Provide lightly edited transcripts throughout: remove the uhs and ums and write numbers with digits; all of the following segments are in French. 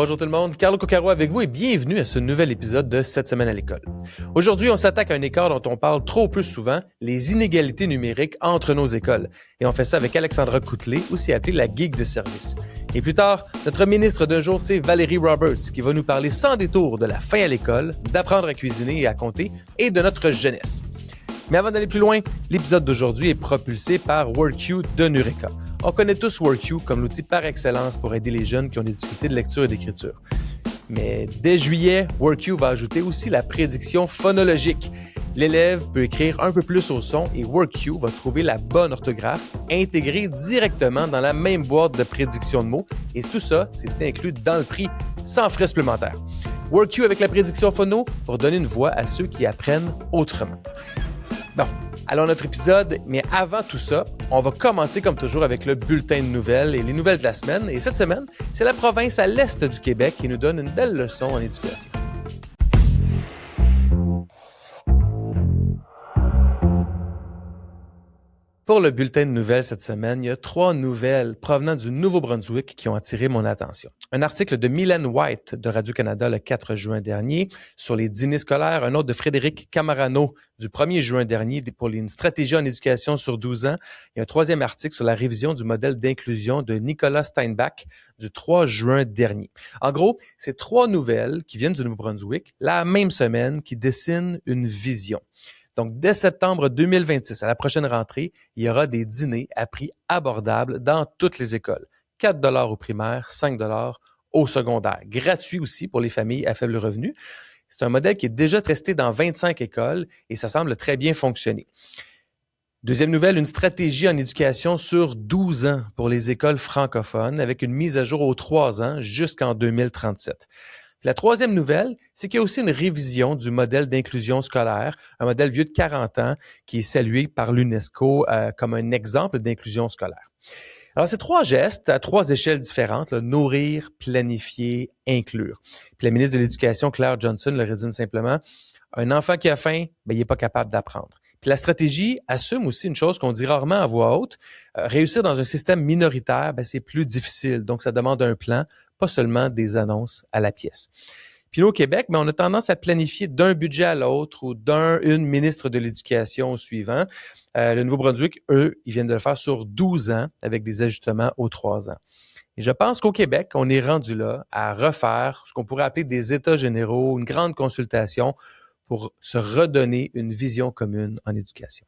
Bonjour tout le monde, Carlo Coccaro avec vous et bienvenue à ce nouvel épisode de Cette semaine à l'école. Aujourd'hui, on s'attaque à un écart dont on parle trop peu souvent, les inégalités numériques entre nos écoles. Et on fait ça avec Alexandra Coutelet, aussi appelée la geek de service. Et plus tard, notre ministre d'un jour, c'est Valérie Roberts, qui va nous parler sans détour de la fin à l'école, d'apprendre à cuisiner et à compter, et de notre jeunesse. Mais avant d'aller plus loin, l'épisode d'aujourd'hui est propulsé par WorkU de Nureka. On connaît tous WorkU comme l'outil par excellence pour aider les jeunes qui ont des difficultés de lecture et d'écriture. Mais dès juillet, WorkU va ajouter aussi la prédiction phonologique. L'élève peut écrire un peu plus au son et WorkU va trouver la bonne orthographe intégrée directement dans la même boîte de prédiction de mots. Et tout ça, c'est inclus dans le prix, sans frais supplémentaires. WorkU avec la prédiction phono pour donner une voix à ceux qui apprennent autrement. Bon, allons à notre épisode, mais avant tout ça, on va commencer comme toujours avec le bulletin de nouvelles et les nouvelles de la semaine. Et cette semaine, c'est la province à l'est du Québec qui nous donne une belle leçon en éducation. Pour le bulletin de nouvelles cette semaine, il y a 3 nouvelles provenant du Nouveau-Brunswick qui ont attiré mon attention. Un article de Mylène White de Radio-Canada le 4 juin dernier sur les dîners scolaires, un autre de Frédéric Camarano du 1er juin dernier pour une stratégie en éducation sur 12 ans et un 3e article sur la révision du modèle d'inclusion de Nicolas Steinbach du 3 juin dernier. En gros, c'est 3 nouvelles qui viennent du Nouveau-Brunswick la même semaine qui dessinent une vision. Donc, dès septembre 2026, à la prochaine rentrée, il y aura des dîners à prix abordable dans toutes les écoles. 4 $ au primaire, 5 $ au secondaire. Gratuit aussi pour les familles à faible revenu. C'est un modèle qui est déjà testé dans 25 écoles et ça semble très bien fonctionner. Deuxième nouvelle, une stratégie en éducation sur 12 ans pour les écoles francophones avec une mise à jour aux 3 ans jusqu'en 2037. La 3e nouvelle, c'est qu'il y a aussi une révision du modèle d'inclusion scolaire, un modèle vieux de 40 ans qui est salué par l'UNESCO comme un exemple d'inclusion scolaire. Alors, c'est 3 gestes à 3 échelles différentes, là, nourrir, planifier, inclure. Puis la ministre de l'Éducation, Claire Johnson, le résume simplement, un enfant qui a faim, il n'est pas capable d'apprendre. Puis la stratégie assume aussi une chose qu'on dit rarement à voix haute. Réussir dans un système minoritaire, c'est plus difficile. Donc, ça demande un plan, pas seulement des annonces à la pièce. Puis nous, au Québec, on a tendance à planifier d'un budget à l'autre ou une ministre de l'Éducation au suivant. Le Nouveau-Brunswick, eux, ils viennent de le faire sur 12 ans avec des ajustements aux 3 ans. Et je pense qu'au Québec, on est rendu là à refaire ce qu'on pourrait appeler des états généraux, une grande consultation pour se redonner une vision commune en éducation.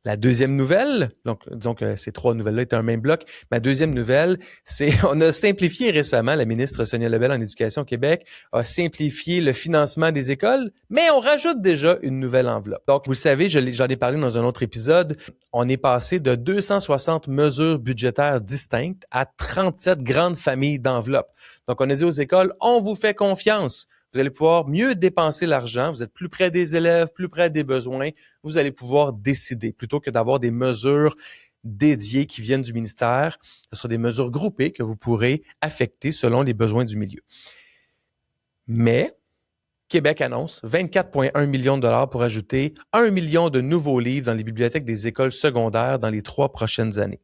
La deuxième nouvelle, donc disons que ces 3 nouvelles-là étaient un même bloc. Ma deuxième nouvelle, c'est on a simplifié récemment, la ministre Sonia Lebel en Éducation au Québec a simplifié le financement des écoles, mais on rajoute déjà une nouvelle enveloppe. Donc, vous le savez, j'en ai parlé dans un autre épisode, on est passé de 260 mesures budgétaires distinctes à 37 grandes familles d'enveloppes. Donc, on a dit aux écoles, on vous fait confiance. Vous allez pouvoir mieux dépenser l'argent, vous êtes plus près des élèves, plus près des besoins, vous allez pouvoir décider plutôt que d'avoir des mesures dédiées qui viennent du ministère. Ce sera des mesures groupées que vous pourrez affecter selon les besoins du milieu. Mais Québec annonce 24,1 millions de dollars pour ajouter 1 million de nouveaux livres dans les bibliothèques des écoles secondaires dans les 3 prochaines années.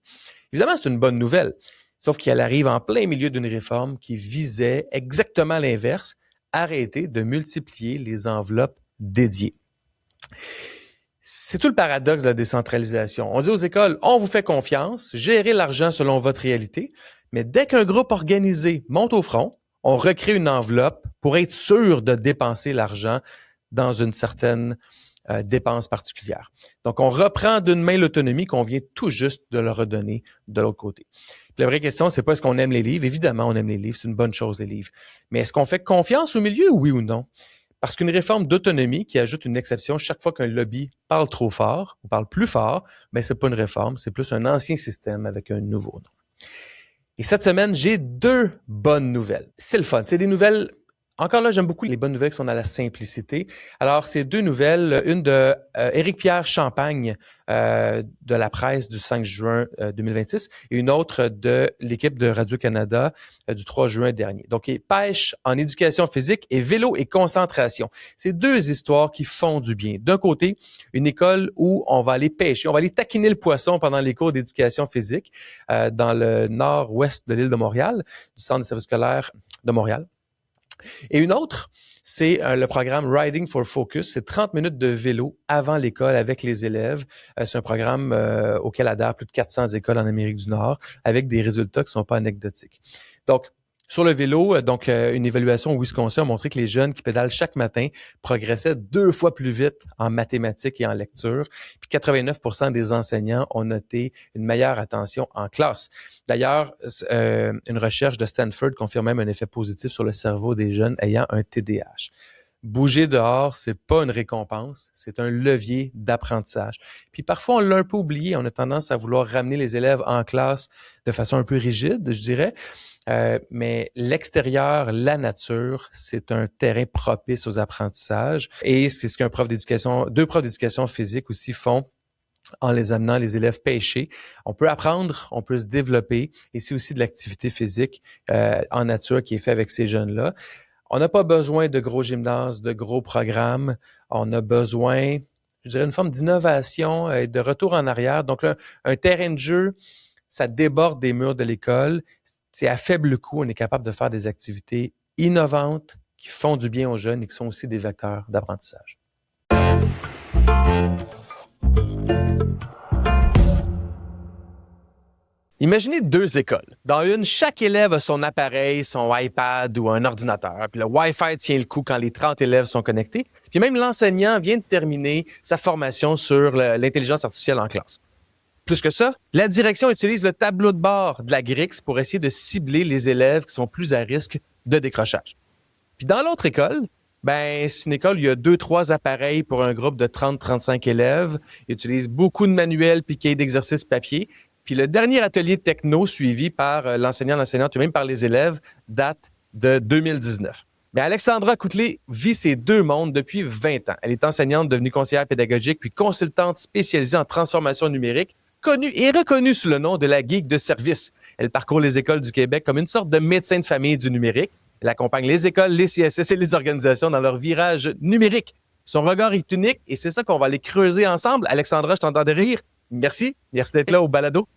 Évidemment, c'est une bonne nouvelle, sauf qu'elle arrive en plein milieu d'une réforme qui visait exactement l'inverse, arrêter de multiplier les enveloppes dédiées. C'est tout le paradoxe de la décentralisation. On dit aux écoles, on vous fait confiance, gérez l'argent selon votre réalité, mais dès qu'un groupe organisé monte au front, on recrée une enveloppe pour être sûr de dépenser l'argent dans une certaine dépense particulière. Donc, on reprend d'une main l'autonomie qu'on vient tout juste de leur redonner de l'autre côté. Puis la vraie question, c'est pas est-ce qu'on aime les livres. Évidemment, on aime les livres, c'est une bonne chose, les livres. Mais est-ce qu'on fait confiance au milieu, oui ou non? Parce qu'une réforme d'autonomie qui ajoute une exception chaque fois qu'un lobby parle trop fort ou parle plus fort, c'est pas une réforme, c'est plus un ancien système avec un nouveau nom. Et cette semaine, j'ai 2 bonnes nouvelles. C'est le fun. C'est des nouvelles. Encore là, j'aime beaucoup les bonnes nouvelles qui sont dans la simplicité. Alors, c'est 2 nouvelles. Une de Éric-Pierre Champagne de la presse du 5 juin 2026 et une autre de l'équipe de Radio-Canada du 3 juin dernier. Donc, pêche en éducation physique et vélo et concentration. C'est 2 histoires qui font du bien. D'un côté, une école où on va aller pêcher, on va aller taquiner le poisson pendant les cours d'éducation physique dans le nord-ouest de l'île de Montréal, du centre de services scolaires de Montréal. Et une autre, c'est le programme Riding for Focus. C'est 30 minutes de vélo avant l'école avec les élèves. C'est un programme auquel adhèrent plus de 400 écoles en Amérique du Nord avec des résultats qui sont pas anecdotiques. Donc, sur le vélo, une évaluation au Wisconsin a montré que les jeunes qui pédalent chaque matin progressaient 2 fois plus vite en mathématiques et en lecture. Puis 89% des enseignants ont noté une meilleure attention en classe. D'ailleurs, une recherche de Stanford confirme même un effet positif sur le cerveau des jeunes ayant un TDAH. Bouger dehors, c'est pas une récompense, c'est un levier d'apprentissage. Puis parfois, on l'a un peu oublié. On a tendance à vouloir ramener les élèves en classe de façon un peu rigide, je dirais. Mais l'extérieur, la nature, c'est un terrain propice aux apprentissages. Et c'est ce deux profs d'éducation physique aussi font en les amenant les élèves pêcher. On peut apprendre, on peut se développer. Et c'est aussi de l'activité physique en nature qui est fait avec ces jeunes-là. On n'a pas besoin de gros gymnases, de gros programmes. On a besoin, je dirais, une forme d'innovation et de retour en arrière. Donc, là, un terrain de jeu, ça déborde des murs de l'école. C'est à faible coût, on est capable de faire des activités innovantes qui font du bien aux jeunes et qui sont aussi des vecteurs d'apprentissage. Imaginez 2 écoles. Dans une, chaque élève a son appareil, son iPad ou un ordinateur. Puis le Wi-Fi tient le coup quand les 30 élèves sont connectés. Puis même l'enseignant vient de terminer sa formation sur l'intelligence artificielle en classe. Plus que ça, la direction utilise le tableau de bord de la GRIX pour essayer de cibler les élèves qui sont plus à risque de décrochage. Puis dans l'autre école, c'est une école où il y a 2-3 appareils pour un groupe de 30-35 élèves. Ils utilisent beaucoup de manuels puis cahiers d'exercices papier. Puis le dernier atelier techno suivi par l'enseignant, l'enseignante, et même par les élèves, date de 2019. Mais Alexandra Coutelet vit ces 2 mondes depuis 20 ans. Elle est enseignante devenue conseillère pédagogique puis consultante spécialisée en transformation numérique, connue et reconnue sous le nom de la geek de service. Elle parcourt les écoles du Québec comme une sorte de médecin de famille du numérique. Elle accompagne les écoles, les CSS et les organisations dans leur virage numérique. Son regard est unique et c'est ça qu'on va aller creuser ensemble. Alexandra, je t'entends de rire. Merci d'être là au balado.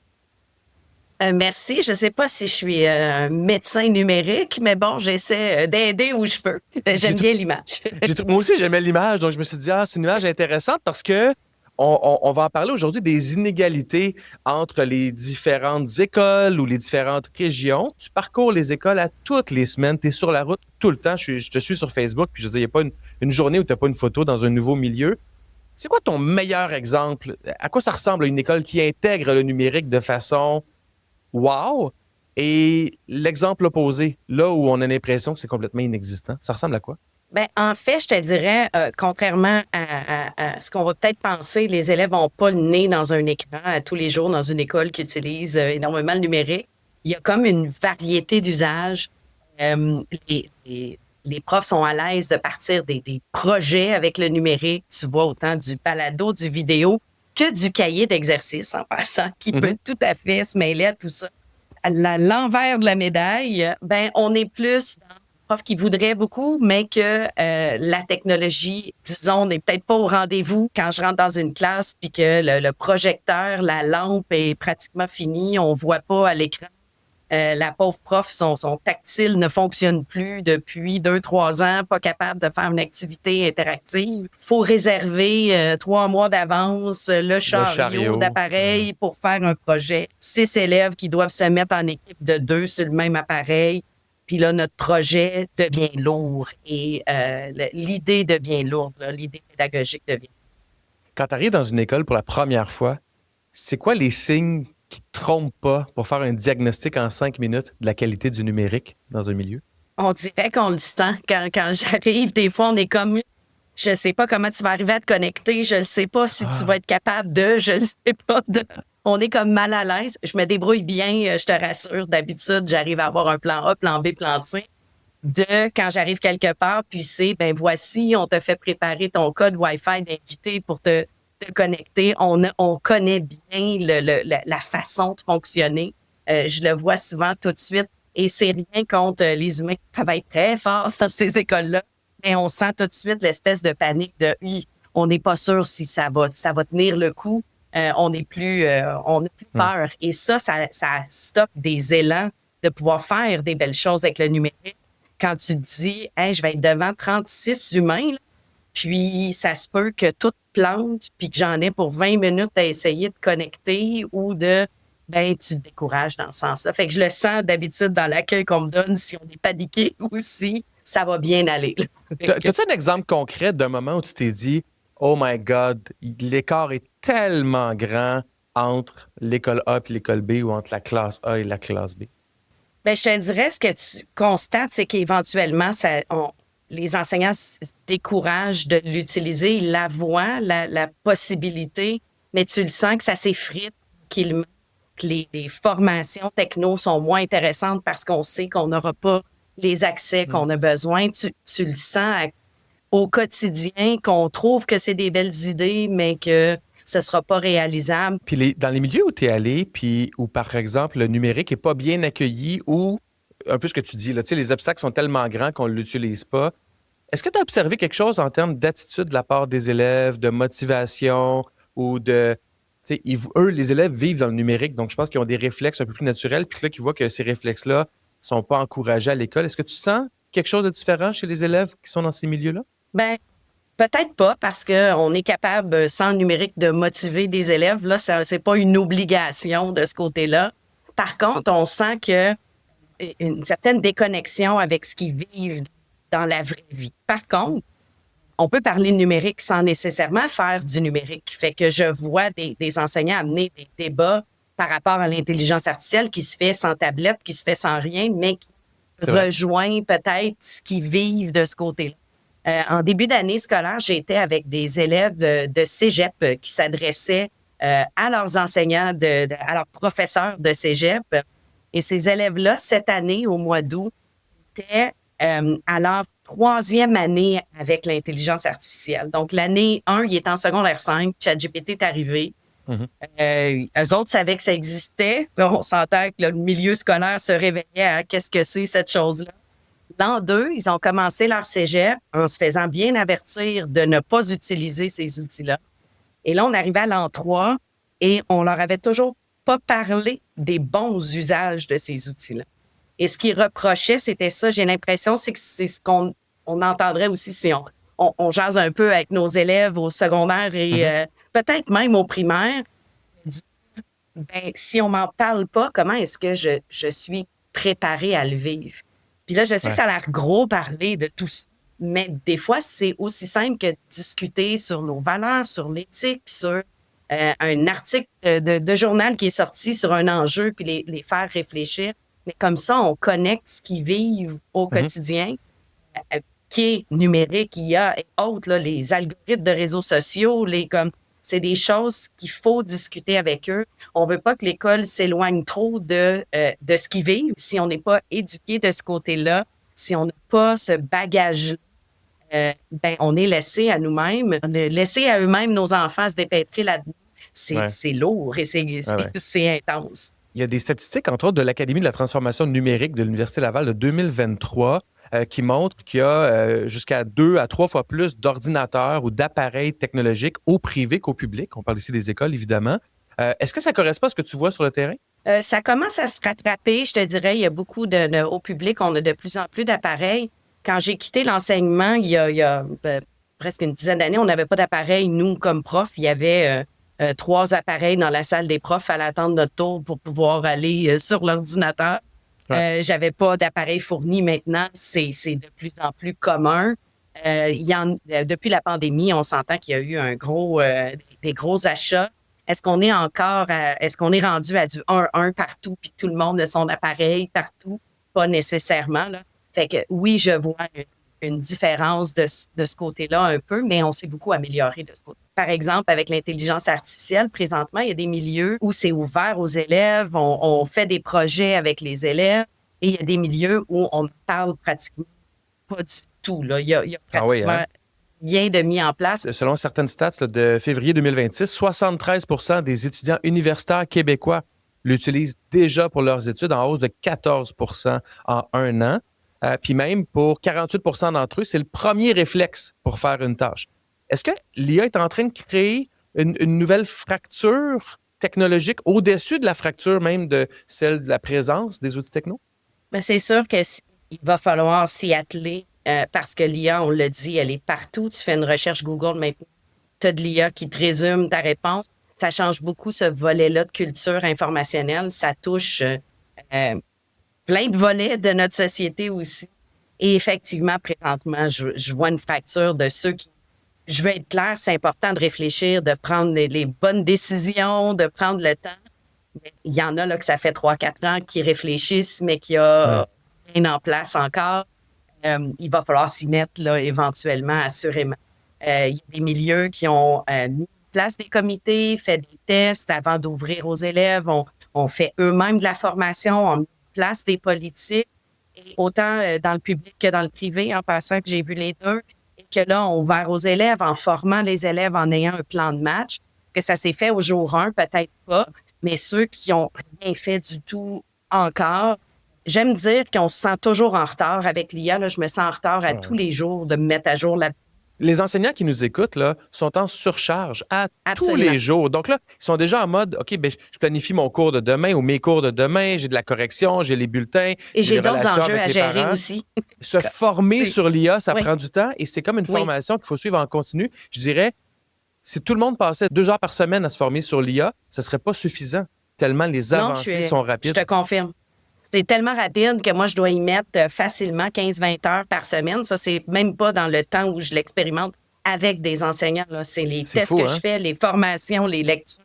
Merci. Je ne sais pas si je suis un médecin numérique, mais bon, j'essaie d'aider où je peux. J'aime bien l'image. Moi aussi, j'aimais l'image, donc je me suis dit, c'est une image intéressante parce que on va en parler aujourd'hui des inégalités entre les différentes écoles ou les différentes régions. Tu parcours les écoles à toutes les semaines, tu es sur la route tout le temps. Je te suis sur Facebook, puis je veux dire, il n'y a pas une journée où tu n'as pas une photo dans un nouveau milieu. C'est quoi ton meilleur exemple? À quoi ça ressemble à une école qui intègre le numérique de façon wow? Et l'exemple opposé, là où on a l'impression que c'est complètement inexistant, ça ressemble à quoi? En fait, je te dirais, contrairement à ce qu'on va peut-être penser, les élèves n'ont pas le nez dans un écran tous les jours dans une école qui utilise énormément le numérique. Il y a comme une variété d'usages. Les profs sont à l'aise de partir des projets avec le numérique. Tu vois autant du balado, du vidéo, que du cahier d'exercice en passant, qui peut tout à fait se mêler à tout ça. À l'envers de la médaille, on est plus dans prof qui voudrait beaucoup, mais que la technologie, disons, n'est peut-être pas au rendez-vous quand je rentre dans une classe puis que le projecteur, la lampe est pratiquement finie, on voit pas à l'écran. La pauvre prof, son tactile ne fonctionne plus depuis 2-3 ans, pas capable de faire une activité interactive. Faut réserver 3 mois d'avance le chariot d'appareil pour faire un projet. 6 élèves qui doivent se mettre en équipe de 2 sur le même appareil. Puis là, notre projet devient lourd et l'idée devient lourde, l'idée pédagogique devient. Quand tu arrives dans une école pour la première fois, c'est quoi les signes qui ne te trompent pas pour faire un diagnostic en 5 minutes de la qualité du numérique dans un milieu? On dirait qu'on le sent. Quand j'arrive, des fois, on est comme, je sais pas comment tu vas arriver à te connecter, je ne sais pas si tu vas être capable de, je ne sais pas de... On est comme mal à l'aise. Je me débrouille bien, je te rassure. D'habitude, j'arrive à avoir un plan A, plan B, plan C. Quand j'arrive quelque part, puis c'est, voici, on te fait préparer ton code Wi-Fi d'invité pour te connecter. On connaît bien la façon de fonctionner. Je le vois souvent tout de suite. Et c'est rien contre les humains qui travaillent très fort dans ces écoles-là. Mais on sent tout de suite l'espèce de panique de on n'est pas sûr si ça va tenir le coup. On n'a plus peur. Et ça stoppe des élans de pouvoir faire des belles choses avec le numérique. quand tu te dis, hey, je vais être devant 36 humains, là, puis ça se peut que tout plante, puis que j'en ai pour 20 minutes à essayer de connecter ou tu te décourages dans ce sens-là. Fait que je le sens d'habitude dans l'accueil qu'on me donne, si on est paniqué aussi, ça va bien aller. T'as-tu un exemple concret d'un moment où tu t'es dit, oh my God, l'écart est tellement grand entre l'école A et l'école B ou entre la classe A et la classe B? Je te dirais, ce que tu constates, c'est qu'éventuellement, les enseignants se découragent de l'utiliser. Ils la voient, la possibilité, mais tu le sens que ça s'effrite, que les formations techno sont moins intéressantes parce qu'on sait qu'on n'aura pas les accès qu'on a besoin. Tu le sens au quotidien, qu'on trouve que c'est des belles idées, mais que ce ne sera pas réalisable. Puis dans les milieux où tu es allé, puis où, par exemple, le numérique n'est pas bien accueilli ou, un peu ce que tu dis, là, les obstacles sont tellement grands qu'on ne l'utilise pas. Est-ce que tu as observé quelque chose en termes d'attitude de la part des élèves, de motivation ou de... Eux, les élèves vivent dans le numérique, donc je pense qu'ils ont des réflexes un peu plus naturels, puis là, qu'ils voient que ces réflexes-là ne sont pas encouragés à l'école. Est-ce que tu sens quelque chose de différent chez les élèves qui sont dans ces milieux-là? Peut-être pas, parce qu'on est capable, sans le numérique, de motiver des élèves. Là, c'est pas une obligation de ce côté-là. Par contre, on sent que une certaine déconnexion avec ce qu'ils vivent dans la vraie vie. Par contre, on peut parler numérique sans nécessairement faire du numérique. Fait que je vois des enseignants amener des débats par rapport à l'intelligence artificielle qui se fait sans tablette, qui se fait sans rien, mais qui rejoint peut-être ce qu'ils vivent de ce côté-là. En début d'année scolaire, j'étais avec des élèves de cégep qui s'adressaient à leurs enseignants, à leurs professeurs de cégep. Et ces élèves-là, cette année, au mois d'août, étaient à leur 3e année avec l'intelligence artificielle. Donc, l'année 1, il est en secondaire 5, ChatGPT est arrivé. Eux autres savaient que ça existait. On s'entend que le milieu scolaire se réveillait à qu'est-ce que c'est cette chose-là. L'an 2, ils ont commencé leur cégep en se faisant bien avertir de ne pas utiliser ces outils-là. Et là, on arrivait à l'an 3 et on leur avait toujours pas parlé des bons usages de ces outils-là. Et ce qu'ils reprochaient, c'était ça. J'ai l'impression c'est que c'est ce qu'on entendrait aussi si on jase un peu avec nos élèves au secondaire et peut-être même au primaire. Si on m'en parle pas, comment est-ce que je suis préparée à le vivre? Puis là, je sais que ça a l'air gros parler de tout ça, mais des fois, c'est aussi simple que discuter sur nos valeurs, sur l'éthique, sur un article de journal qui est sorti sur un enjeu, puis les faire réfléchir. Mais comme ça, on connecte ce qu'ils vivent au quotidien, qui est numérique, IA et autres, là, les algorithmes de réseaux sociaux, c'est des choses qu'il faut discuter avec eux. On veut pas que l'école s'éloigne trop de ce qu'ils vivent. Si on n'est pas éduqué de ce côté-là, si on n'a pas ce bagage, on est laissé à nous-mêmes, laisser à eux-mêmes nos enfants se dépêtrer là-dedans. C'est lourd et c'est intense. Il y a des statistiques, entre autres, de l'Académie de la transformation numérique de l'Université Laval de 2023 qui montrent qu'il y a jusqu'à 2 à 3 fois plus d'ordinateurs ou d'appareils technologiques au privé qu'au public. On parle ici des écoles, évidemment. Est-ce que ça correspond à ce que tu vois sur le terrain? Ça commence à se rattraper, je te dirais. Il y a beaucoup au public, on a de plus en plus d'appareils. Quand j'ai quitté l'enseignement, il y a presque une dizaine d'années, on n'avait pas d'appareils, nous, comme profs. Il y avait 3 appareils dans la salle des profs à l'attendre de notre tour pour pouvoir aller sur l'ordinateur. J'avais pas d'appareil fourni maintenant. C'est de plus en plus commun. Depuis la pandémie, on s'entend qu'il y a eu des gros achats. Est-ce qu'on est rendu à du 1-1 partout puis tout le monde a son appareil partout? Pas nécessairement, là. Fait que oui, je vois une différence de ce côté-là un peu, mais on s'est beaucoup amélioré de ce côté. Par exemple, avec l'intelligence artificielle, présentement, il y a des milieux où c'est ouvert aux élèves, on fait des projets avec les élèves, et il y a des milieux où on ne parle pratiquement pas du tout. Là. Il y a pratiquement rien de mis en place. Selon certaines stats là, de février 2026, 73% des étudiants universitaires québécois l'utilisent déjà pour leurs études, en hausse de 14% en un an. Puis même pour 48% d'entre eux, c'est le premier réflexe pour faire une tâche. Est-ce que l'IA est en train de créer une nouvelle fracture technologique au-dessus de la fracture même de celle de la présence des outils techno? Mais c'est sûr que il va falloir s'y atteler parce que l'IA, on l'a dit, elle est partout. Tu fais une recherche Google maintenant, tu as de l'IA qui te résume ta réponse. Ça change beaucoup ce volet-là de culture informationnelle. Ça touche plein de volets de notre société aussi. Et effectivement, présentement, je vois une fracture de ceux qui... Je veux être clair, c'est important de réfléchir, de prendre les bonnes décisions, de prendre le temps. Mais il y en a là que ça fait 3-4 ans qui réfléchissent, mais qui a rien en place encore. Il va falloir s'y mettre là, éventuellement, assurément. Il y a des milieux qui ont mis en place des comités, fait des tests avant d'ouvrir aux élèves. On fait eux-mêmes de la formation, on met en place des politiques. Et autant dans le public que dans le privé, en passant que j'ai vu les deux, et que là, on va aux élèves en formant les élèves en ayant un plan de match, que ça s'est fait au jour 1, peut-être pas, mais ceux qui ont rien fait du tout encore, j'aime dire qu'on se sent toujours en retard avec l'IA. Là, je me sens en retard à tous les jours de me mettre à jour là. Les enseignants qui nous écoutent là, sont en surcharge à Absolument. tous les jours. Donc là, ils sont déjà en mode, OK, ben, je planifie mon cours de demain ou mes cours de demain, j'ai de la correction, j'ai les bulletins. Et j'ai des d'autres relations enjeux avec à les gérer parents. aussi. Se former sur l'IA, ça Oui. prend du temps et c'est comme une Oui. formation qu'il faut suivre en continu. Je dirais, si tout le monde passait 2 heures par semaine à se former sur l'IA, ce serait pas suffisant, tellement les avancées sont rapides. Je te confirme. C'est tellement rapide que moi, je dois y mettre facilement 15-20 heures par semaine. Ça, c'est même pas dans le temps où je l'expérimente avec des enseignants. Là. C'est les tests fou, que hein? je fais, les formations, les lectures.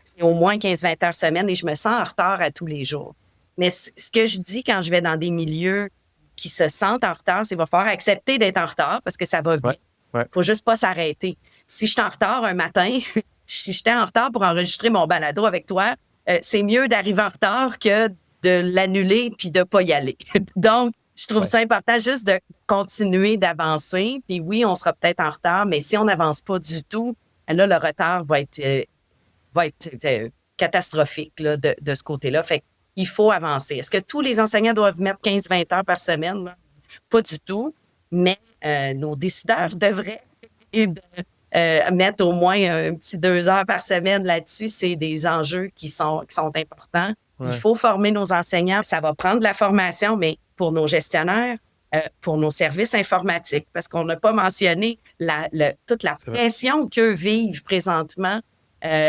C'est au moins 15-20 heures semaine et je me sens en retard à tous les jours. Mais ce que je dis quand je vais dans des milieux qui se sentent en retard, c'est qu'il va falloir accepter d'être en retard parce que ça va vite. Ouais. Faut juste pas s'arrêter. Si je suis en retard un matin, si j'étais en retard pour enregistrer mon balado avec toi, c'est mieux d'arriver en retard que de l'annuler puis de pas y aller. Donc, je trouve ça important juste de continuer d'avancer. Puis oui, on sera peut-être en retard, mais si on n'avance pas du tout, là, le retard va être catastrophique là, de ce côté-là. Fait qu'il faut avancer. Est-ce que tous les enseignants doivent mettre 15-20 heures par semaine? Là? Pas du tout, mais nos décideurs devraient mettre au moins un petit 2 heures par semaine là-dessus. C'est des enjeux qui sont importants. Ouais. Il faut former nos enseignants. Ça va prendre de la formation, mais pour nos gestionnaires, pour nos services informatiques, parce qu'on n'a pas mentionné toute la pression qu'eux vivent présentement,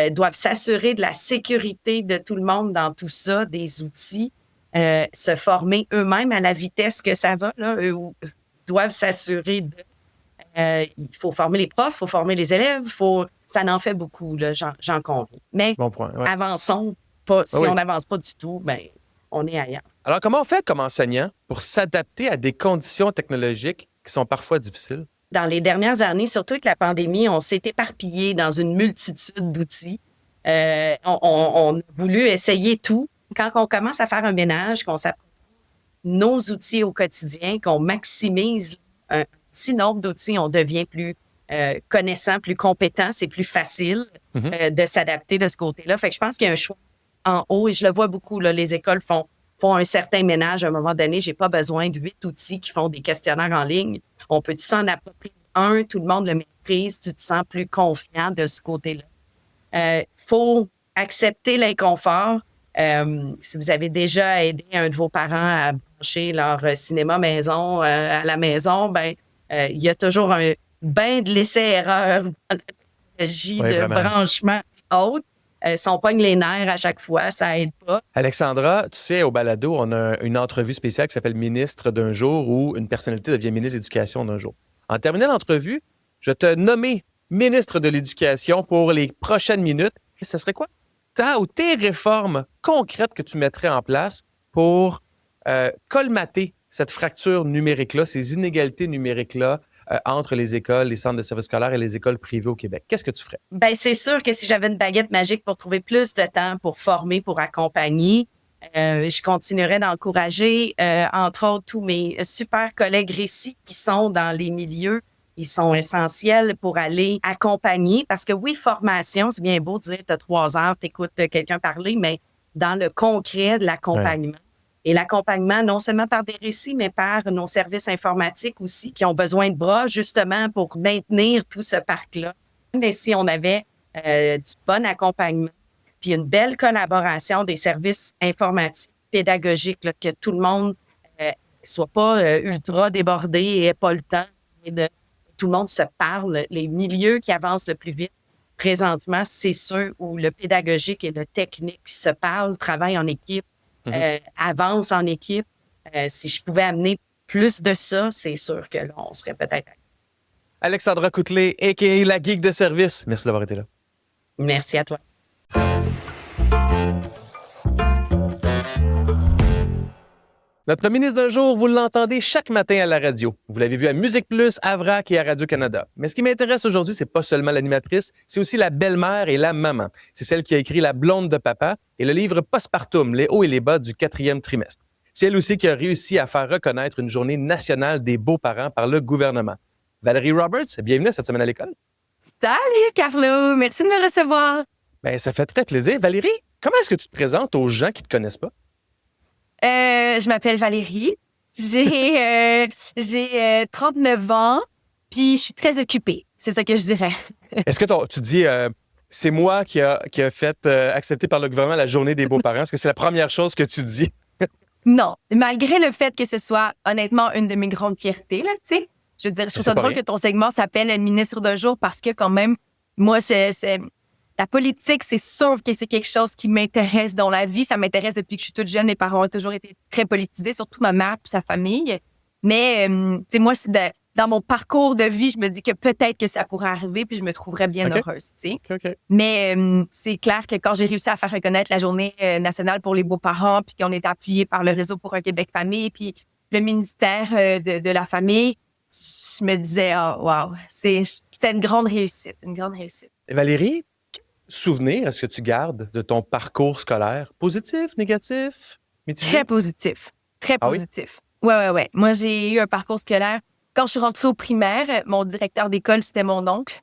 doivent s'assurer de la sécurité de tout le monde dans tout ça, des outils, se former eux-mêmes à la vitesse que ça va. Là, eux doivent s'assurer de... il faut former les profs, il faut former les élèves, ça en fait beaucoup, là, j'en conviens. Mais bon point, avançons. Si on n'avance pas du tout, ben, on est ailleurs. Alors, comment on fait comme enseignant pour s'adapter à des conditions technologiques qui sont parfois difficiles? Dans les dernières années, surtout avec la pandémie, on s'est éparpillé dans une multitude d'outils. On a voulu essayer tout. Quand on commence à faire un ménage, qu'on s'approprie nos outils au quotidien, qu'on maximise un petit nombre d'outils, on devient plus connaissant, plus compétent. C'est plus facile de s'adapter de ce côté-là. Fait que je pense qu'il y a un choix en haut, et je le vois beaucoup, là, les écoles font un certain ménage. À un moment donné, j'ai pas besoin de 8 outils qui font des questionnaires en ligne. On peut s'en approprier un, tout le monde le maîtrise, tu te sens plus confiant de ce côté-là. Faut accepter l'inconfort. Si vous avez déjà aidé un de vos parents à brancher leur cinéma maison à la maison, ben il y a toujours un bain de l'essai-erreur dans la technologie de branchement haute. Si on pogne les nerfs à chaque fois, ça aide pas. Alexandra, tu sais, au balado, on a une entrevue spéciale qui s'appelle « Ministre d'un jour » où une personnalité devient ministre de l'Éducation d'un jour. En terminant l'entrevue, je te nommé ministre de l'Éducation pour les prochaines minutes. Et ce serait quoi tes réformes concrètes que tu mettrais en place pour colmater cette fracture numérique-là, ces inégalités numériques-là entre les écoles, les centres de services scolaires et les écoles privées au Québec? Qu'est-ce que tu ferais? Ben c'est sûr que si j'avais une baguette magique pour trouver plus de temps pour former, pour accompagner, je continuerais d'encourager, entre autres, tous mes super collègues récits qui sont dans les milieux. Ils sont essentiels pour aller accompagner. Parce que oui, formation, c'est bien beau de dire, tu as 3 heures, tu écoutes quelqu'un parler, mais dans le concret de l'accompagnement. Ouais. Et l'accompagnement, non seulement par des récits, mais par nos services informatiques aussi, qui ont besoin de bras, justement, pour maintenir tout ce parc-là. Mais si on avait du bon accompagnement, puis une belle collaboration des services informatiques, pédagogiques, là, que tout le monde qu'ils soient pas ultra débordés et pas le temps. Tout le monde se parle. Les milieux qui avancent le plus vite, présentement, c'est ceux où le pédagogique et le technique se parlent, travaillent en équipe, avancent en équipe. Si je pouvais amener plus de ça, c'est sûr que là, on serait peut-être... Alexandra Coutelet, a.k.a. la geek de service. Merci d'avoir été là. Merci à toi. Notre ministre d'un jour, vous l'entendez chaque matin à la radio. Vous l'avez vu à Musique Plus, à VRAC et à Radio-Canada. Mais ce qui m'intéresse aujourd'hui, c'est pas seulement l'animatrice, c'est aussi la belle-mère et la maman. C'est celle qui a écrit La blonde de papa et le livre Postpartum, les hauts et les bas du 4e trimestre. C'est elle aussi qui a réussi à faire reconnaître une journée nationale des beaux-parents par le gouvernement. Valérie Roberts, bienvenue cette semaine à l'école. Salut, Carlo. Merci de me recevoir. Bien, ça fait très plaisir. Valérie, comment est-ce que tu te présentes aux gens qui ne te connaissent pas? Je m'appelle Valérie. J'ai 39 ans, puis je suis très occupée. C'est ça que je dirais. Est-ce que tu dis, c'est moi qui a fait accepter par le gouvernement la journée des beaux-parents? Est-ce que c'est la première chose que tu dis? Non, malgré le fait que ce soit honnêtement une de mes grandes fiertés, là, tu sais. Je veux dire, je trouve ça drôle que ton segment s'appelle Ministre d'un jour parce que quand même, moi, la politique, c'est sûr que c'est quelque chose qui m'intéresse dans la vie. Ça m'intéresse depuis que je suis toute jeune. Mes parents ont toujours été très politisés, surtout ma mère et sa famille. Mais, tu sais, moi, dans mon parcours de vie, je me dis que peut-être que ça pourrait arriver puis je me trouverais bien heureuse, tu sais. Okay. Mais c'est clair que quand j'ai réussi à faire reconnaître la Journée nationale pour les beaux-parents puis qu'on est appuyé par le Réseau pour un Québec famille puis le ministère de la Famille, je me disais, wow, c'est une grande réussite, Valérie, souvenir, est-ce que tu gardes de ton parcours scolaire? Positif, négatif, mitigé? Très positif. Oui? Ouais. Moi, j'ai eu un parcours scolaire. Quand je suis rentrée au primaire, mon directeur d'école, c'était mon oncle.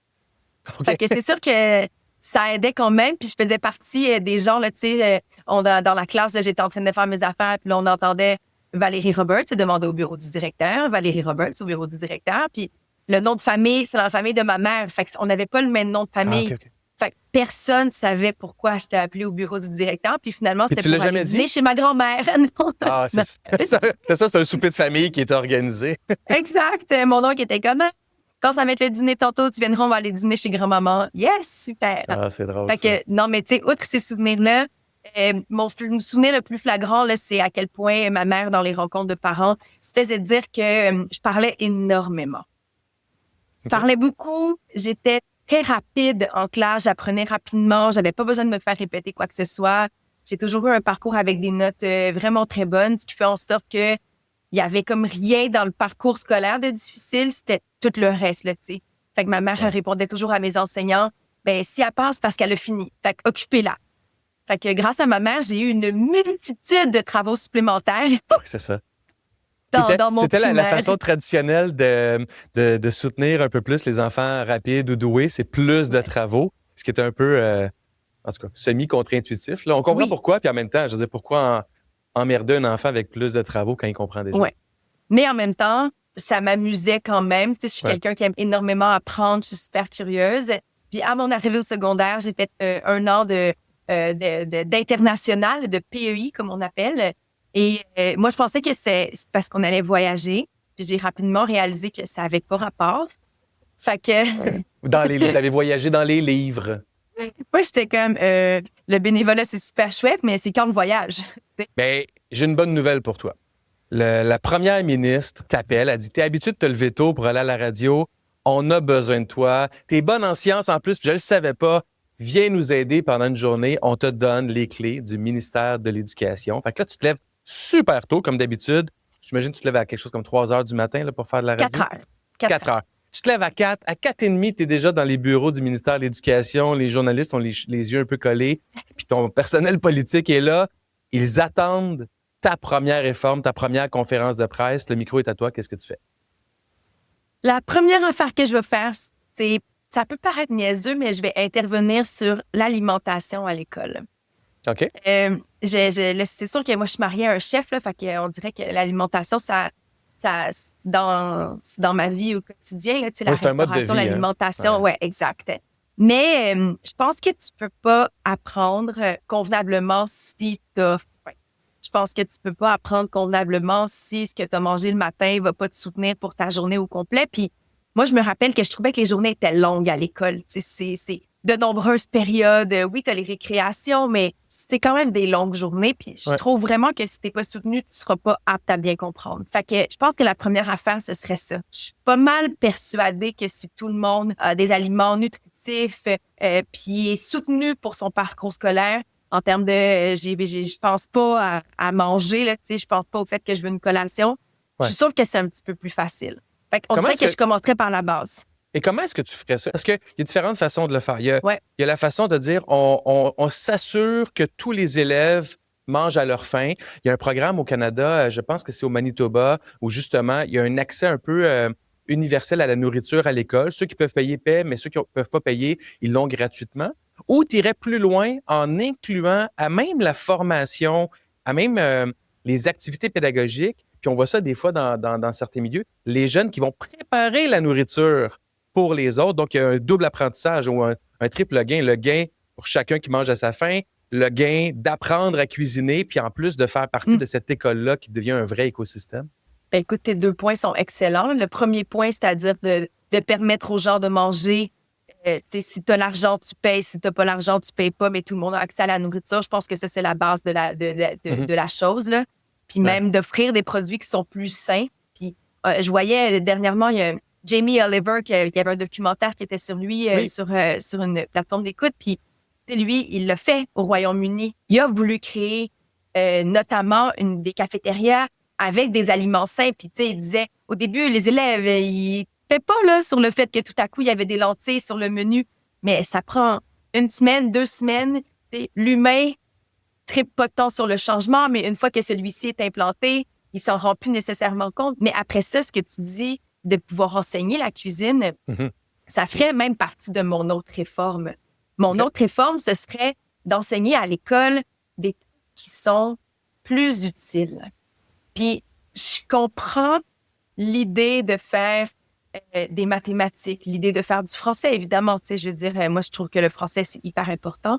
Okay. Fait que c'est sûr que ça aidait quand même. Puis je faisais partie des gens, là, tu sais, dans la classe, là, j'étais en train de faire mes affaires, puis là, on entendait Valérie Roberts se demander au bureau du directeur, Valérie Roberts au bureau du directeur. Puis le nom de famille, c'est dans la famille de ma mère. Fait qu'on n'avait pas le même nom de famille. Okay. Fait que personne ne savait pourquoi j'étais appelée au bureau du directeur. Puis finalement, c'était pour aller dîner chez ma grand-mère. C'est un souper de famille qui était organisé. Exact. Mon oncle était comme, quand ça va être le dîner tantôt, tu viendras, on va aller dîner chez grand-maman. Yes, super. Ah, c'est drôle. Fait que, non, mais tu sais, outre ces souvenirs-là, mon souvenir le plus flagrant, là, c'est à quel point ma mère, dans les rencontres de parents, se faisait dire que je parlais énormément. Je parlais beaucoup, j'étais très rapide en classe, j'apprenais rapidement, j'avais pas besoin de me faire répéter quoi que ce soit. J'ai toujours eu un parcours avec des notes vraiment très bonnes, ce qui fait en sorte que il y avait comme rien dans le parcours scolaire de difficile, c'était tout le reste, là, tu sais. Fait que ma mère répondait toujours à mes enseignants, ben si elle passe, parce qu'elle a fini. Fait que occupez-la. Fait que grâce à ma mère, j'ai eu une multitude de travaux supplémentaires. C'est ça. Dans mon C'était la primaire. façon traditionnelle de soutenir un peu plus les enfants rapides ou doués, c'est plus de travaux, ce qui est un peu, en tout cas, semi-contre-intuitif. Là, on comprend pourquoi, puis en même temps, je veux dire, pourquoi emmerder un enfant avec plus de travaux quand il comprend déjà? Oui. Mais en même temps, ça m'amusait quand même. Tu sais, je suis quelqu'un qui aime énormément apprendre, je suis super curieuse. Puis à mon arrivée au secondaire, j'ai fait un an d'international, de PEI, comme on appelle. Et moi, je pensais que c'est parce qu'on allait voyager. Puis j'ai rapidement réalisé que ça n'avait pas rapport. Fait que... Vous avez voyagé dans les livres. Moi, j'étais comme, le bénévolat, c'est super chouette, mais c'est quand le voyage? Bien, j'ai une bonne nouvelle pour toi. La première ministre t'appelle, elle dit, t'es habitué de te lever tôt pour aller à la radio, on a besoin de toi, t'es bonne en sciences en plus, puis je ne le savais pas, viens nous aider pendant une journée, on te donne les clés du ministère de l'Éducation. Fait que là, tu te lèves super tôt, comme d'habitude. J'imagine que tu te lèves à quelque chose comme 3 heures du matin là, pour faire de la radio. 4 heures. 4 heures. Tu te lèves à 4. À 4h30, tu es déjà dans les bureaux du ministère de l'Éducation. Les journalistes ont les yeux un peu collés. Puis ton personnel politique est là. Ils attendent ta première réforme, ta première conférence de presse. Le micro est à toi. Qu'est-ce que tu fais? La première affaire que je veux faire, c'est... Ça peut paraître niaiseux, mais je vais intervenir sur l'alimentation à l'école. OK. C'est sûr que moi, je suis mariée à un chef, là, fait qu'on dirait que l'alimentation, dans ma vie au quotidien, là, tu sais, la c'est un mode de restauration, vie, l'alimentation, ouais, exact. Mais je pense que tu peux pas apprendre convenablement si t'as faim. Je pense que tu peux pas apprendre convenablement si ce que tu as mangé le matin va pas te soutenir pour ta journée au complet. Puis moi, je me rappelle que je trouvais que les journées étaient longues à l'école. Tu sais, c'est de nombreuses périodes. Oui, tu as les récréations, mais c'est quand même des longues journées. Puis je trouve vraiment que si t'es pas soutenu, tu seras pas apte à bien comprendre. Fait que je pense que la première affaire, ce serait ça. Je suis pas mal persuadée que si tout le monde a des aliments nutritifs puis est soutenu pour son parcours scolaire, en termes de, je pense pas à manger, là, tu sais, je pense pas au fait que je veux une collation. Je suis sûre que c'est un petit peu plus facile. Fait qu'on dirait que je commencerais par la base. Et comment est-ce que tu ferais ça? Parce qu'il y a différentes façons de le faire. Il y a la façon de dire, on s'assure que tous les élèves mangent à leur faim. Il y a un programme au Canada, je pense que c'est au Manitoba, où justement, il y a un accès un peu universel à la nourriture à l'école. Ceux qui peuvent payer paient, mais ceux qui ne peuvent pas payer, ils l'ont gratuitement. Ou tu irais plus loin en incluant à même la formation, à même les activités pédagogiques, puis on voit ça des fois dans certains milieux, les jeunes qui vont préparer la nourriture pour les autres. Donc, il y a un double apprentissage ou un triple gain. Le gain pour chacun qui mange à sa faim, le gain d'apprendre à cuisiner, puis en plus de faire partie de cette école-là qui devient un vrai écosystème. Ben, écoute, tes 2 points sont excellents. Le premier point, c'est-à-dire de permettre aux gens de manger. Si tu as l'argent, tu payes. Si tu n'as pas l'argent, tu ne payes pas, mais tout le monde a accès à la nourriture. Je pense que ça, c'est la base de la chose, là. Puis même d'offrir des produits qui sont plus sains. Puis je voyais dernièrement, il y a Jamie Oliver qui avait un documentaire qui était sur lui sur une plateforme d'écoute. Puis lui, il l'a fait au Royaume-Uni. Il a voulu créer notamment des cafétérias avec des aliments sains. Puis il disait, au début, les élèves, ils pas là sur le fait que tout à coup, il y avait des lentilles sur le menu. Mais ça prend 1 semaine, 2 semaines. L'humain trippe pas tant sur le changement, mais une fois que celui-ci est implanté, il s'en rend plus nécessairement compte. Mais après ça, ce que tu dis de pouvoir enseigner la cuisine, ça ferait même partie de mon autre réforme. Mon autre réforme, ce serait d'enseigner à l'école des trucs qui sont plus utiles. Puis, je comprends l'idée de faire des mathématiques, l'idée de faire du français, évidemment. Tu sais, je veux dire, moi, je trouve que le français, c'est hyper important.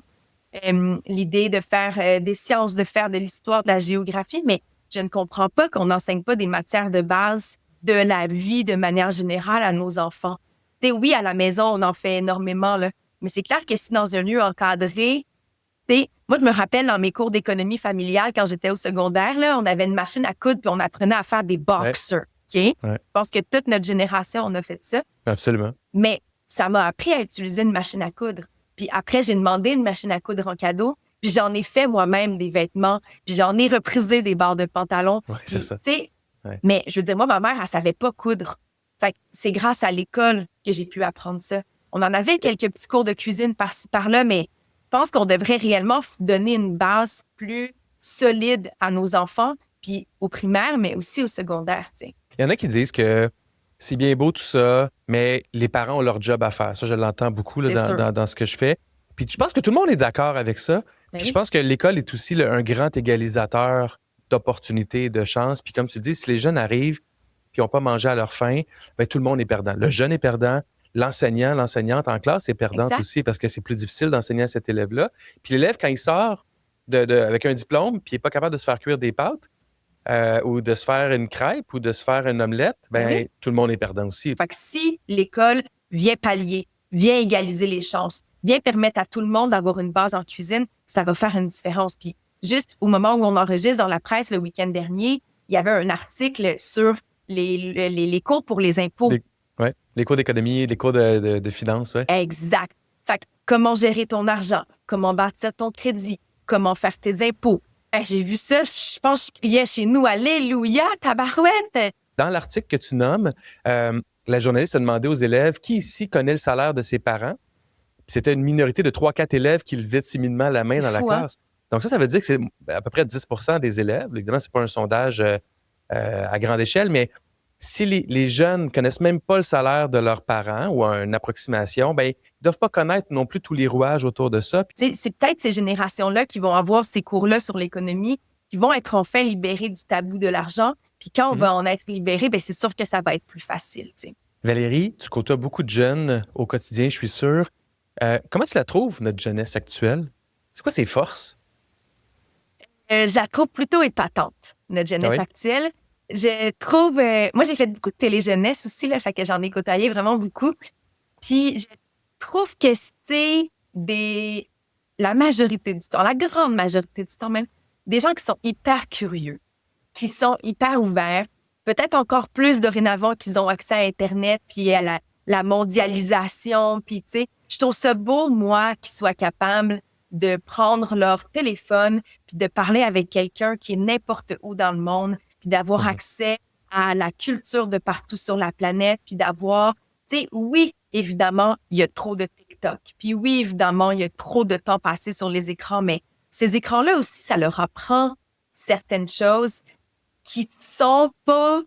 L'idée de faire des sciences, de faire de l'histoire, de la géographie, mais je ne comprends pas qu'on n'enseigne pas des matières de base de la vie de manière générale à nos enfants. Tu sais, oui, à la maison, on en fait énormément, là, mais c'est clair que si dans un lieu encadré, tu sais, moi, je me rappelle dans mes cours d'économie familiale, quand j'étais au secondaire, là, on avait une machine à coudre puis on apprenait à faire des boxers. Okay? Je pense que toute notre génération, on a fait ça. Absolument. Mais ça m'a appris à utiliser une machine à coudre. Puis après, j'ai demandé une machine à coudre en cadeau. Puis j'en ai fait moi-même des vêtements. Puis j'en ai reprisé des barres de pantalon. Oui, c'est ça. Mais je veux dire, moi, ma mère, elle savait pas coudre. Fait que c'est grâce à l'école que j'ai pu apprendre ça. On en avait quelques petits cours de cuisine par-ci, par-là, mais je pense qu'on devrait réellement donner une base plus solide à nos enfants, puis au primaire, mais aussi au secondaire, tu sais. Il y en a qui disent que c'est bien beau tout ça, mais les parents ont leur job à faire. Ça, je l'entends beaucoup là, dans ce que je fais. Puis je pense que tout le monde est d'accord avec ça. Puis je pense que l'école est aussi un grand égalisateur d'opportunités, de chances. Puis comme tu dis, si les jeunes arrivent puis n'ont pas mangé à leur faim, bien, tout le monde est perdant. Le jeune est perdant, l'enseignant, l'enseignante en classe est perdante aussi parce que c'est plus difficile d'enseigner à cet élève-là. Puis l'élève, quand il sort avec un diplôme puis il n'est pas capable de se faire cuire des pâtes, ou de se faire une crêpe ou de se faire une omelette, ben tout le monde est perdant aussi. Fait que si l'école vient pallier, vient égaliser les chances, vient permettre à tout le monde d'avoir une base en cuisine, ça va faire une différence. Puis juste au moment où on enregistre dans la presse le week-end dernier, il y avait un article sur les cours pour les impôts. Les cours d'économie, les cours de finance. Ouais. Exact. Fait que comment gérer ton argent, comment bâtir ton crédit, comment faire tes impôts. J'ai vu ça, je pense que je criais chez nous, alléluia, tabarouette! Dans l'article que tu nommes, la journaliste a demandé aux élèves qui ici connaît le salaire de ses parents. Puis c'était une minorité de 3-4 élèves qui levaient timidement la main dans la classe. Donc ça veut dire que c'est à peu près 10% des élèves. Évidemment, c'est pas un sondage à grande échelle, mais si les jeunes connaissent même pas le salaire de leurs parents ou une approximation, ben ils doivent pas connaître non plus tous les rouages autour de ça. C'est peut-être ces générations-là qui vont avoir ces cours-là sur l'économie, qui vont être enfin libérés du tabou de l'argent. Puis quand on va en être libéré, ben c'est sûr que ça va être plus facile. T'sais. Valérie, tu côtoies beaucoup de jeunes au quotidien, je suis sûr. Comment tu la trouves, notre jeunesse actuelle? C'est quoi ses forces? Je la trouve plutôt épatante, notre jeunesse actuelle. Je trouve... moi, j'ai fait beaucoup de télé-jeunesse aussi, là, fait que j'en ai côtoyé vraiment beaucoup. Puis, je trouve que c'est la majorité du temps, la grande majorité du temps même, des gens qui sont hyper curieux, qui sont hyper ouverts, peut-être encore plus dorénavant qu'ils ont accès à Internet puis à la mondialisation. Puis, tu sais, je trouve ça beau, moi, qu'ils soient capables de prendre leur téléphone puis de parler avec quelqu'un qui est n'importe où dans le monde puis d'avoir accès à la culture de partout sur la planète puis d'avoir, tu sais, oui, évidemment, il y a trop de TikTok. Puis oui, évidemment, il y a trop de temps passé sur les écrans, mais ces écrans-là aussi, ça leur apprend certaines choses qui sont pas,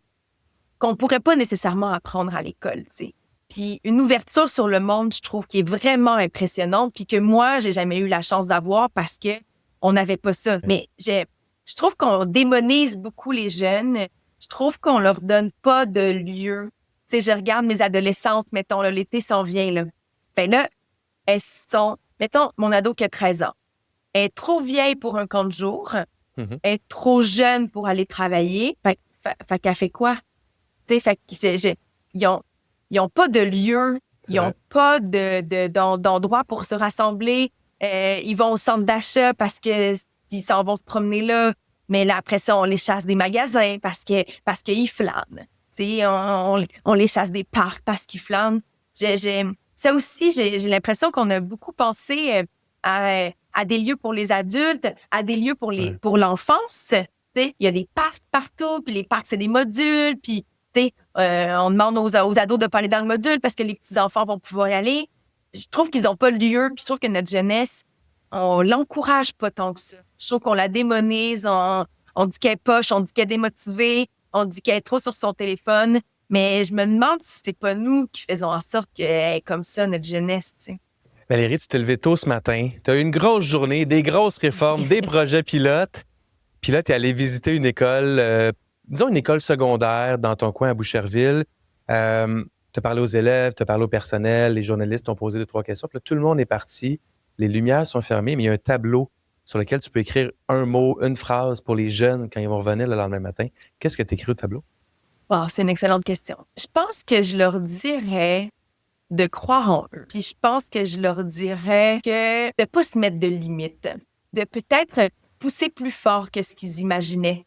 qu'on pourrait pas nécessairement apprendre à l'école, tu sais. Puis une ouverture sur le monde, je trouve, qui est vraiment impressionnante, puis que moi, j'ai jamais eu la chance d'avoir parce que on n'avait pas ça. Mais je trouve qu'on démonise beaucoup les jeunes. Je trouve qu'on leur donne pas de lieu. Tu sais, je regarde mes adolescentes, mettons, là, l'été s'en vient, là. Ben là, elles sont, mettons, mon ado qui a 13 ans. Elle est trop vieille pour un camp de jour. Elle est trop jeune pour aller travailler. Fait qu'elle fait quoi? Tu sais, ils ont pas de lieu, ils ont pas d'endroit pour se rassembler. Ils vont au centre d'achat parce que ils s'en vont se promener là. Mais là, après ça, on les chasse des magasins parce qu'ils flânent. Tu sais, on les chasse des parcs parce qu'ils flânent. Ça aussi, j'ai l'impression qu'on a beaucoup pensé à des lieux pour les adultes, à des lieux pour l'enfance. Tu sais, il y a des parcs partout, puis les parcs, c'est des modules, puis on demande aux ados de pas aller dans le module parce que les petits-enfants vont pouvoir y aller. Je trouve qu'ils n'ont pas le lieu. Puis je trouve que notre jeunesse, on l'encourage pas tant que ça. Je trouve qu'on la démonise. On dit qu'elle est poche, on dit qu'elle est démotivée, on dit qu'elle est trop sur son téléphone. Mais je me demande si c'est pas nous qui faisons en sorte qu'elle est comme ça, notre jeunesse, tu sais. Valérie, tu t'es levée tôt ce matin. Tu as eu une grosse journée, des grosses réformes, des projets pilotes. Puis là, tu es allée visiter une école... disons une école secondaire dans ton coin à Boucherville. Tu as parlé aux élèves, tu as parlé au personnel, les journalistes t'ont posé 2-3 questions. Puis là, tout le monde est parti. Les lumières sont fermées, mais il y a un tableau sur lequel tu peux écrire un mot, une phrase pour les jeunes quand ils vont revenir le lendemain matin. Qu'est-ce que tu écris au tableau? Wow, c'est une excellente question. Je pense que je leur dirais de croire en eux. Puis je pense que je leur dirais que de pas se mettre de limites, de peut-être pousser plus fort que ce qu'ils imaginaient.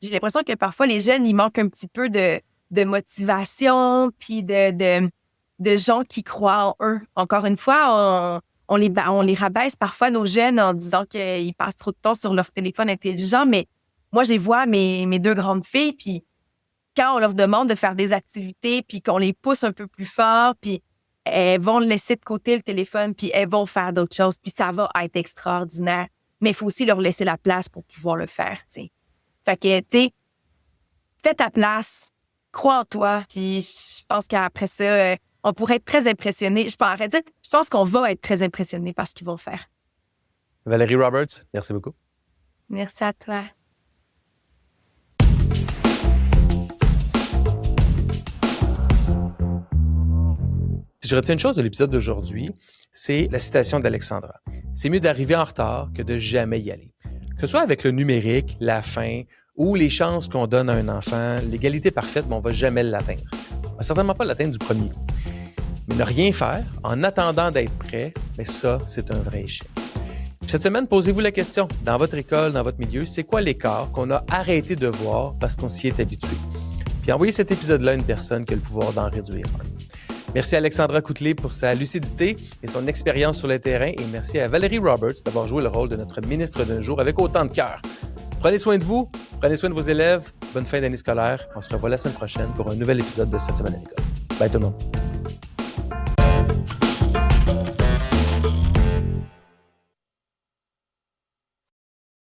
J'ai l'impression que parfois, les jeunes, ils manquent un petit peu de motivation puis de gens qui croient en eux. Encore une fois, on les rabaisse parfois, nos jeunes, en disant qu'ils passent trop de temps sur leur téléphone intelligent. Mais moi, je vois mes 2 grandes filles, puis quand on leur demande de faire des activités puis qu'on les pousse un peu plus fort, puis elles vont laisser de côté le téléphone puis elles vont faire d'autres choses. Puis ça va être extraordinaire. Mais il faut aussi leur laisser la place pour pouvoir le faire, tu sais. Fait que, tu sais, fais ta place, crois en toi, puis je pense qu'après ça, on pourrait être très impressionné. Je pense qu'on va être très impressionné par ce qu'ils vont faire. Valérie Roberts, merci beaucoup. Merci à toi. Si je retiens une chose de l'épisode d'aujourd'hui, c'est la citation d'Alexandra. C'est mieux d'arriver en retard que de jamais y aller. Que ce soit avec le numérique, la faim ou les chances qu'on donne à un enfant, l'égalité parfaite, on ne va jamais l'atteindre. On va certainement pas l'atteindre du premier coup. Mais ne rien faire en attendant d'être prêt, mais ça, c'est un vrai échec. Puis cette semaine, posez-vous la question, dans votre école, dans votre milieu, c'est quoi l'écart qu'on a arrêté de voir parce qu'on s'y est habitué? Puis envoyez cet épisode-là à une personne qui a le pouvoir d'en réduire un. Merci à Alexandra Coutelet pour sa lucidité et son expérience sur le terrain et merci à Valérie Roberts d'avoir joué le rôle de notre ministre d'un jour avec autant de cœur. Prenez soin de vous, prenez soin de vos élèves, bonne fin d'année scolaire. On se revoit la semaine prochaine pour un nouvel épisode de Cette semaine à l'école. Bye tout le monde.